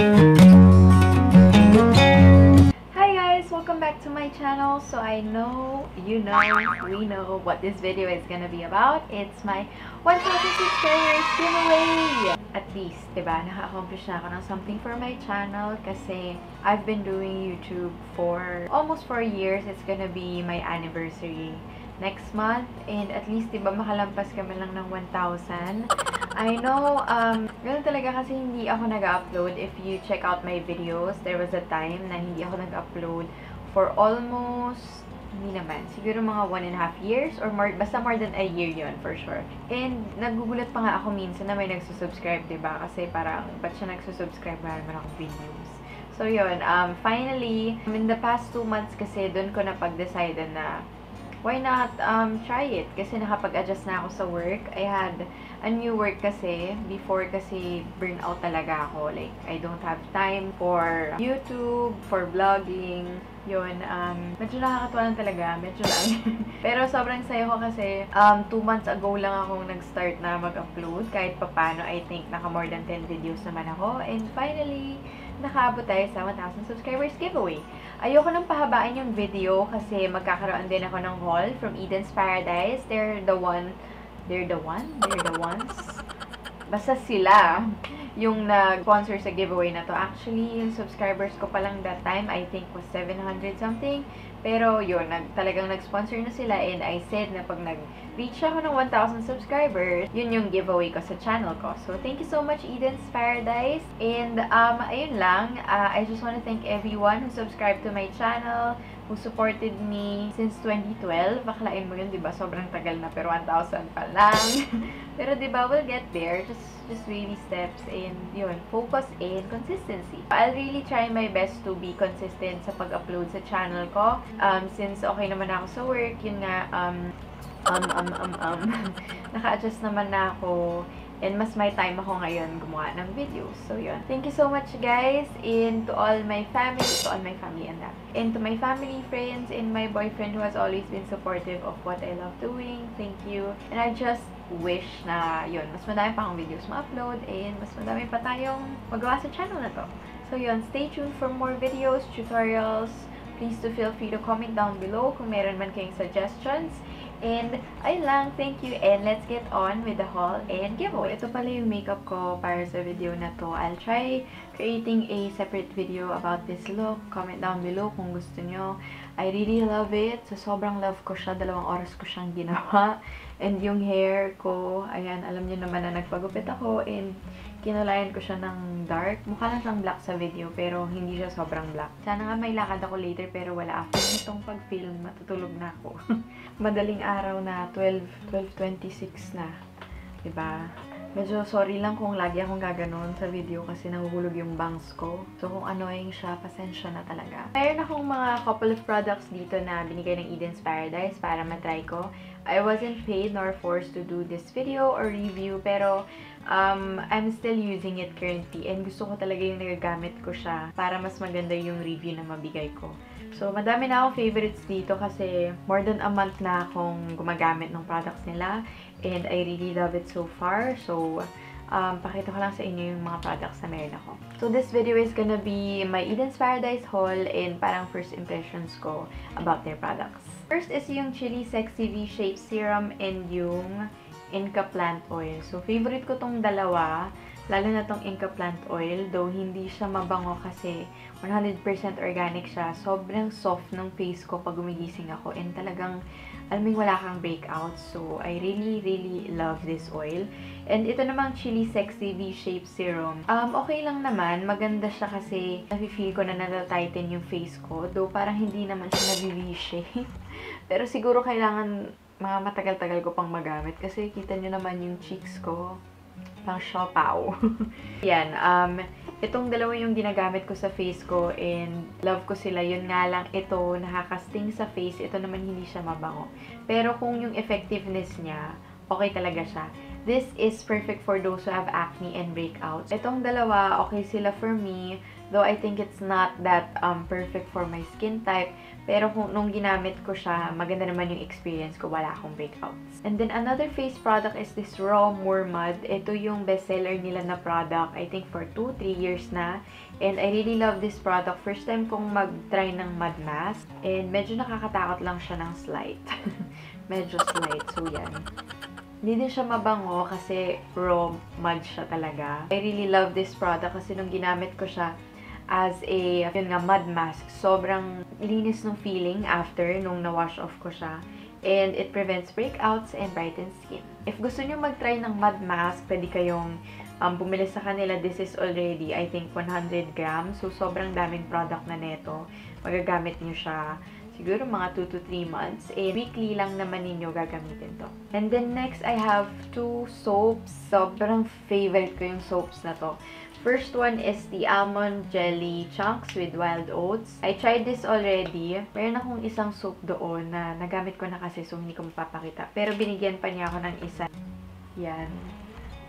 Hi guys! Welcome back to my channel. So I know, we know what this video is gonna be about. It's my 1,000 subscribers giveaway! At least, diba, naka-accomplish na ako ng something for my channel kasi I've been doing YouTube for almost 4 years. It's gonna be my anniversary next month, and at least, diba, makalampas kami lang ng 1,000. I know, ganun talaga kasi hindi ako nag-upload. If you check out my videos, there was a time na hindi ako nag-upload for almost, hindi naman, siguro mga 1.5 years or more, basta more than a year yon for sure. And nagugulat pa nga ako minsan na may nagsusubscribe, diba? Kasi parang, ba't siya nagsusubscribe? Wala naman akong videos. So yun, finally, in the past 2 months kasi, dun ko napag-decide na why not try it? Kasi nakapag-adjust na ako sa work. I had a new work kasi. Before kasi burnout talaga ako. Like, I don't have time for YouTube, for vlogging. Yun, medyo nakakatuwa lang talaga. Medyo lang. Pero sobrang saya ko kasi 2 months ago lang akong nag-start na mag-upload. Kahit papano, I think naka more than 10 videos naman ako. And finally, nakaabot tayo sa 1,000 subscribers giveaway. Ayoko nang pahabain yung video kasi magkakaroon din ako ng haul from Eden's Paradise. They're the ones. Basta sila yung nag-sponsor sa giveaway na to. Actually, yung subscribers ko pa lang that time, I think was 700 something. Pero yun, talagang nag-sponsor na sila, and I said na pag nag-reach ako ng 1,000 subscribers, yun yung giveaway ko sa channel ko. So, thank you so much, Eden's Paradise. And, ayun lang. I just want to thank everyone who subscribed to my channel, who supported me since 2012. Bakalain mo yun, diba? Sobrang tagal na, pero 1,000 pa lang. Pero diba, we'll get there. Just baby steps, and yun, focus and consistency. I'll really try my best to be consistent sa pag-upload sa channel ko. Since okay naman ako sa work, yun nga, naka-adjust naman na ako. And mas may time ako ngayon gumawa ng videos. So, yun. Thank you so much, guys. And to all my family, and to my family, friends, and my boyfriend who has always been supportive of what I love doing. Thank you. And I just wish na, yun, mas madami pa akong videos ma-upload, and mas madami pa tayong magawa sa channel na to. So, yun. Stay tuned for more videos, tutorials. Please do feel free to comment down below kung meron man kayong suggestions. And, ayun lang, thank you, and let's get on with the haul and giveaway. Ito pala yung makeup ko para sa video na to. I'll try creating a separate video about this look. Comment down below kung gusto nyo. I really love it. So, sobrang love ko siya. 2 oras ko siyang ginawa. And yung hair ko, ayan, alam niyo naman na nagpagupit ako, and kinulayan ko siya ng dark. Mukha lang siyang black sa video, pero hindi siya sobrang black. Sana nga may lakad ako later, pero wala. After nitong pag-film, matutulog na ako. Madaling araw na, 12:26 na. Diba? Medyo sorry lang kung lagi akong gaganon sa video kasi nahuhulog yung bangs ko. So, kung annoying siya, pasensya na talaga. Mayroon akong mga couple of products dito na binigay ng Eden's Paradise para matry ko. I wasn't paid nor forced to do this video or review, pero I'm still using it currently, and gusto ko talaga yung nagagamit ko siya para mas maganda yung review na mabigay ko. So, madami na akong favorites dito kasi more than a month na akong gumagamit ng products nila, and I really love it so far. So, pakita ko lang sa inyo yung mga products na meron ako. So, this video is gonna be my Eden's Paradise haul and parang first impressions ko about their products. First is yung Chili Sexy V-Shape Serum and yung Inca Plant Oil. So, favorite ko tong dalawa, lalo na tong Inca Plant Oil, though hindi siya mabango kasi 100% organic siya. Sobrang soft ng face ko pag gumigising ako, and talagang, alam mo, wala kang breakouts. So, I really love this oil. And ito namang Chili Sexy V-Shape Serum. Okay lang naman. Maganda siya kasi nafe-feel ko na nata-tighten yung face ko. Though parang hindi naman siya na-V-shape. Pero siguro kailangan mga matagal-tagal ko pang magamit kasi kita nyo naman yung cheeks ko. Pang siopaw. Yan. Itong dalawa yung ginagamit ko sa face ko, and love ko sila. Yun nga lang, ito nakakasting sa face. Ito naman hindi siya mabango. Pero kung yung effectiveness niya, okay talaga siya. This is perfect for those who have acne and breakouts. Itong dalawa, okay sila for me. Though I think it's not that perfect for my skin type. Pero nung ginamit ko siya, maganda naman yung experience ko. Wala akong breakouts. And then another face product is this Raw More Mud. Ito yung bestseller nila na product. I think for 2-3 years na. And I really love this product. First time kong mag-try ng mud mask. And medyo nakakatakot lang siya ng slight. Medyo slight. So yan. Hindi din siya mabango kasi raw mud siya talaga. I really love this product kasi nung ginamit ko siya as a, yun nga, mud mask, sobrang linis ng feeling after nung na-wash off ko siya. And it prevents breakouts and brightens skin. If gusto nyo mag-try ng mud mask, pwede kayong bumili sa kanila. This is already, I think, 100 grams. So, sobrang daming product na neto. Magagamit nyo siya siguro mga 2 to 3 months. And weekly lang naman ninyo gagamitin to. And then next, I have 2 soaps. Sobrang favorite ko yung soaps na to. First one is the Almond Jelly Chunks with Wild Oats. I tried this already. Meron akong isang soap doon na nagamit ko na kasi so hindi ko mapapakita. Pero binigyan pa niya ako ng isa. Yan.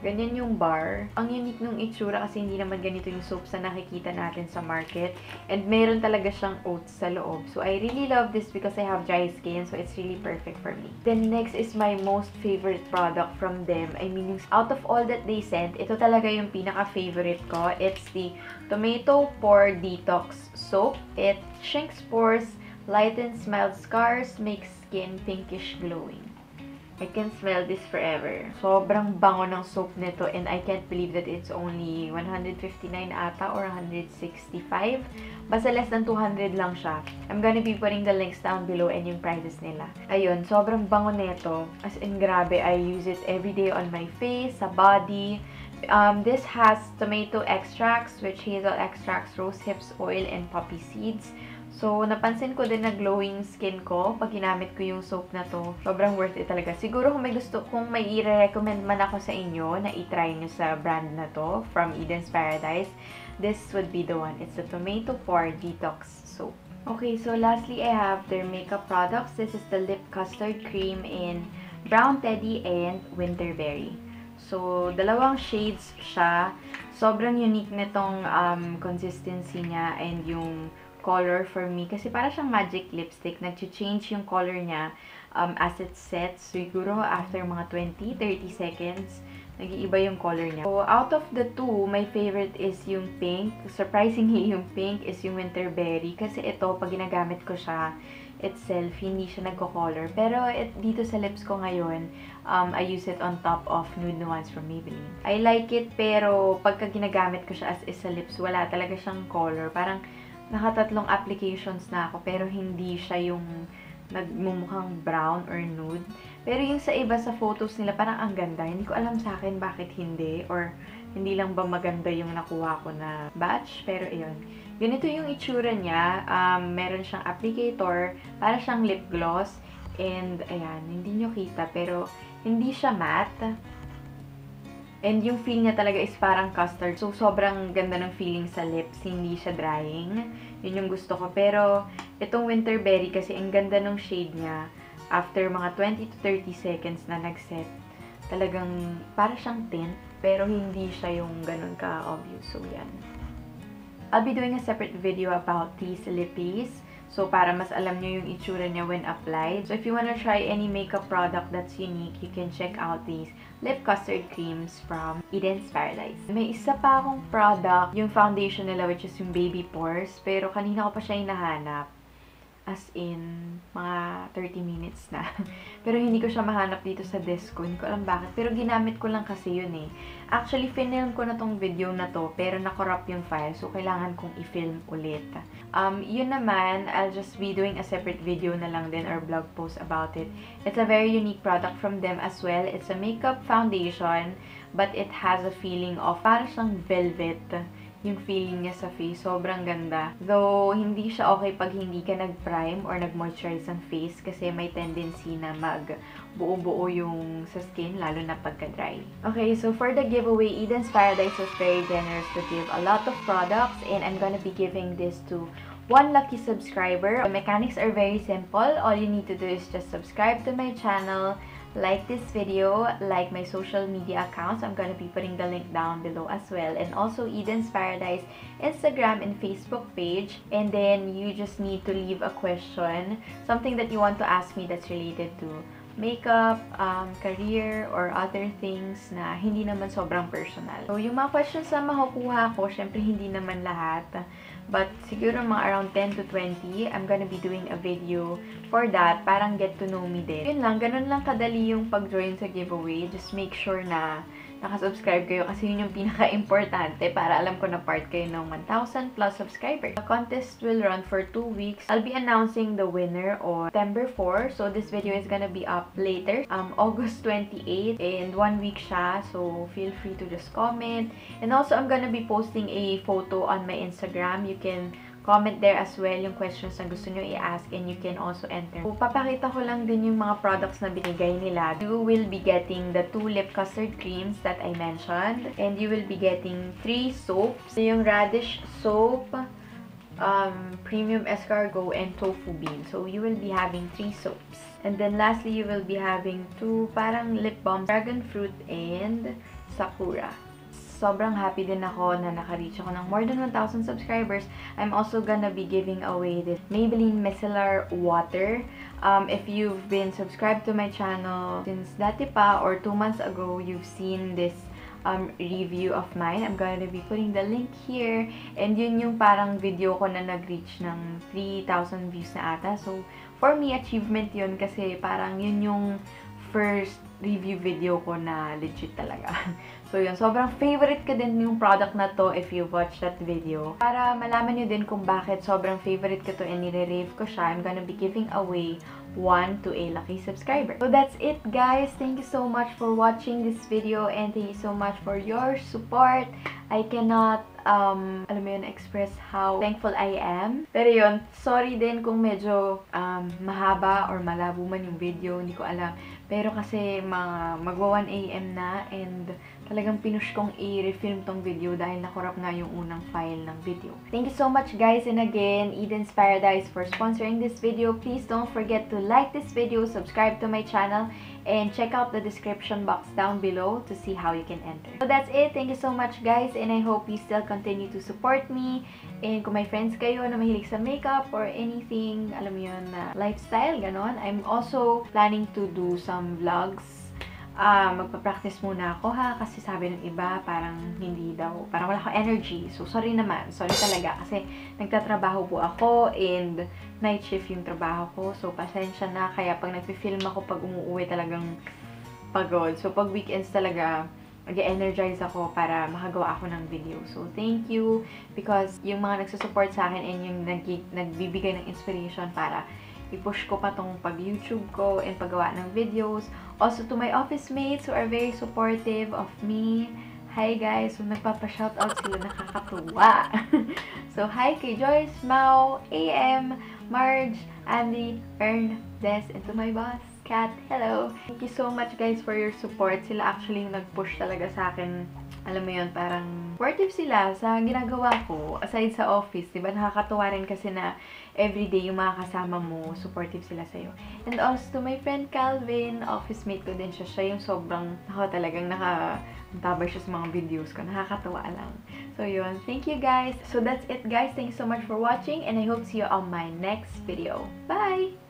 Ganyan yung bar. Ang unique nung itsura kasi hindi naman ganito yung soaps na nakikita natin sa market. And meron talaga siyang oats sa loob. So I really love this because I have dry skin. So it's really perfect for me. Then next is my most favorite product from them. I mean, out of all that they sent, ito talaga yung pinaka-favorite ko. It's the Tomato Pore Detox Soap. It shrinks pores, lightens mild scars, makes skin pinkish glowing. I can smell this forever. Sobrang bango ng soap nito and I can't believe that it's only 159 ata or 165. Basta less than 200 lang siya. I'm gonna be putting the links down below and yung prices nila. Ayun, sobrang bango nito. As in, grabe, I use it every day on my face, sa body. This has tomato extracts, witch hazel extracts, rose hips oil, and poppy seeds. So, napansin ko din na glowing skin ko pag ginamit ko yung soap na to. Sobrang worth it talaga. Siguro kung may i-recommend man ako sa inyo na i-try nyo sa brand na to from Eden's Paradise, this would be the one. It's the Tomato Pore Detox Soap. Okay, so lastly, I have their makeup products. This is the Lip Custard Cream in Brown Teddy and Winterberry. So, dalawang shades siya. Sobrang unique nitong consistency niya and yung color for me. Kasi para siyang magic lipstick. Nag-change yung color niya as it sets. Siguro after mga 20-30 seconds, nag-iiba yung color niya. So, out of the two, my favorite is yung pink. Surprisingly, yung pink is yung Winterberry. Kasi ito, pag ginagamit ko siya itself, hindi siya nagko-color. Pero dito sa lips ko ngayon, I use it on top of Nude Nuance from Maybelline. I like it, pero pagka ginagamit ko siya as is sa lips, wala talaga siyang color. Parang nakatatlong applications na ako, pero hindi siya yung nagmumukhang brown or nude. Pero yung sa iba sa photos nila, parang ang ganda. Hindi ko alam sa akin bakit hindi, or hindi lang ba maganda yung nakuha ko na batch. Pero ayun. Ganito yung itsura niya. Meron siyang applicator, para siyang lip gloss. And ayan, hindi nyo kita, pero hindi siya matte. And yung feel niya talaga is parang custard. So, sobrang ganda ng feeling sa lips. Hindi siya drying. Yun yung gusto ko. Pero, itong Winterberry kasi, ang ganda ng shade niya. After mga 20 to 30 seconds na nag-set, talagang para siyang tint. Pero, hindi siya yung ganun ka-obvious. So, yan. I'll be doing a separate video about these lippies. So, para mas alam nyo yung itsura niya when applied. So, if you wanna try any makeup product that's unique, you can check out these lip custard creams from Eden's Paradise. May isa pa akong product, yung foundation nila, which is yung Baby Pores. Pero kanina ko pa siya hinahanap. As in, mga 30 minutes na. Pero hindi ko siya mahanap dito sa desk ko. Hindi ko alam bakit. Pero ginamit ko lang kasi yun eh. Actually, film ko na tong video na to, pero na-corrupt yung file. So, kailangan kong i-film ulit. Yun naman, I'll just be doing a separate video na lang din or blog post about it. It's a very unique product from them as well. It's a makeup foundation, but it has a feeling of parang siyang velvet. Yung feeling niya sa face, sobrang ganda. Though, hindi siya okay pag hindi ka nag-prime or nag-moisturize ang face kasi may tendency na mag-buo-buo yung sa skin, lalo na pagka-dry. Okay, so for the giveaway, Eden's Paradise was very generous to give a lot of products and I'm gonna be giving this to one lucky subscriber. The mechanics are very simple. All you need to do is just subscribe to my channel, like this video, like my social media accounts. I'm gonna be putting the link down below as well. And also Eden's Paradise Instagram and Facebook page. And then you just need to leave a question, something that you want to ask me that's related to makeup, career, or other things na hindi naman sobrang personal. So, yung mga questions na makukuha ko, syempre hindi naman lahat. But siguro mga around 10 to 20, I'm gonna be doing a video for that. Parang get to know me din. Yun lang, ganun lang kadali yung pag-join sa giveaway. Just make sure na nakasubscribe kayo kasi yun yung pinaka-importante para alam ko na part kayo ng 1,000 plus subscribers. The contest will run for 2 weeks. I'll be announcing the winner on September 4. So, this video is gonna be up later. August 28. And 1 week siya. So, feel free to just comment. And also, I'm gonna be posting a photo on my Instagram. You can comment there as well yung questions na gusto nyo i-ask and you can also enter. So, papakita ko lang din yung mga products na binigay nila. You will be getting the 2 lip custard creams that I mentioned and you will be getting 3 soaps. So, yung radish soap, premium escargot, and tofu bean. So, you will be having 3 soaps. And then lastly, you will be having 2 parang lip balms, dragon fruit and sakura. Sobrang happy din ako na naka-reach ako ng more than 1,000 subscribers. I'm also gonna be giving away this Maybelline Micellar Water. If you've been subscribed to my channel since dati pa or 2 months ago, you've seen this review of mine. I'm gonna be putting the link here. And yun yung parang video ko na nag-reach ng 3,000 views na ata. So, for me, achievement yun kasi parang yun yung first review video ko na legit talaga. So yun, sobrang favorite ko din yung product na to if you watch that video. Para malaman nyo din kung bakit sobrang favorite ko to and nire-rave ko siya, I'm gonna be giving away 1 to a lucky subscriber. So that's it guys. Thank you so much for watching this video and thank you so much for your support. I cannot, alam mo yun, express how thankful I am. Pero yun, sorry din kung medyo mahaba or malabo man yung video, hindi ko alam. Pero kasi magwa 1 AM na and talagang pinush kong i-refilm tong video dahil nakorap nga yung unang file ng video. Thank you so much guys, and again, Eden's Paradise for sponsoring this video. Please don't forget to like this video, subscribe to my channel, and check out the description box down below to see how you can enter. So that's it. Thank you so much guys, and I hope you still continue to support me. And kung may friends kayo na mahilig sa makeup or anything, alam mo yun, na lifestyle, ganon. I'm also planning to do some vlogs. Magpa-practice muna ako ha, kasi sabi ng iba, parang hindi daw, parang wala akong energy. So, sorry naman. Sorry talaga kasi nagtatrabaho po ako and night shift yung trabaho ko. So, pasensya na. Kaya pag nagpi-film ako, pag umuwi talagang pagod. So, pag weekends talaga, mag-energize ako para makagawa ako ng video. So, thank you because yung mga nagsusupport sa akin and yung nagbibigay ng inspiration para i-push ko pa tong pag-YouTube ko and paggawa ng videos. Also, to my office mates who are very supportive of me. Hi guys! So, nagpapa-shoutout sila, nakakatuwa. So, hi kay Joyce, Mau, AM, Marge, Andy, Ern, Des, and to my boss, Kat. Hello! Thank you so much guys for your support. Sila actually yung nag-push talaga sa akin. Alam mo yun, parang supportive sila sa ginagawa ko. Aside sa office, diba? Nakakatuwa rin kasi na everyday yung mga kasama mo, supportive sila sa'yo. And also to my friend Calvin, office mate ko din siya. Siya yung sobrang, talagang nakatabay siya sa mga videos ko. Nakakatuwa lang. So yun, thank you guys. So that's it guys. Thank you so much for watching and I hope to see you on my next video. Bye!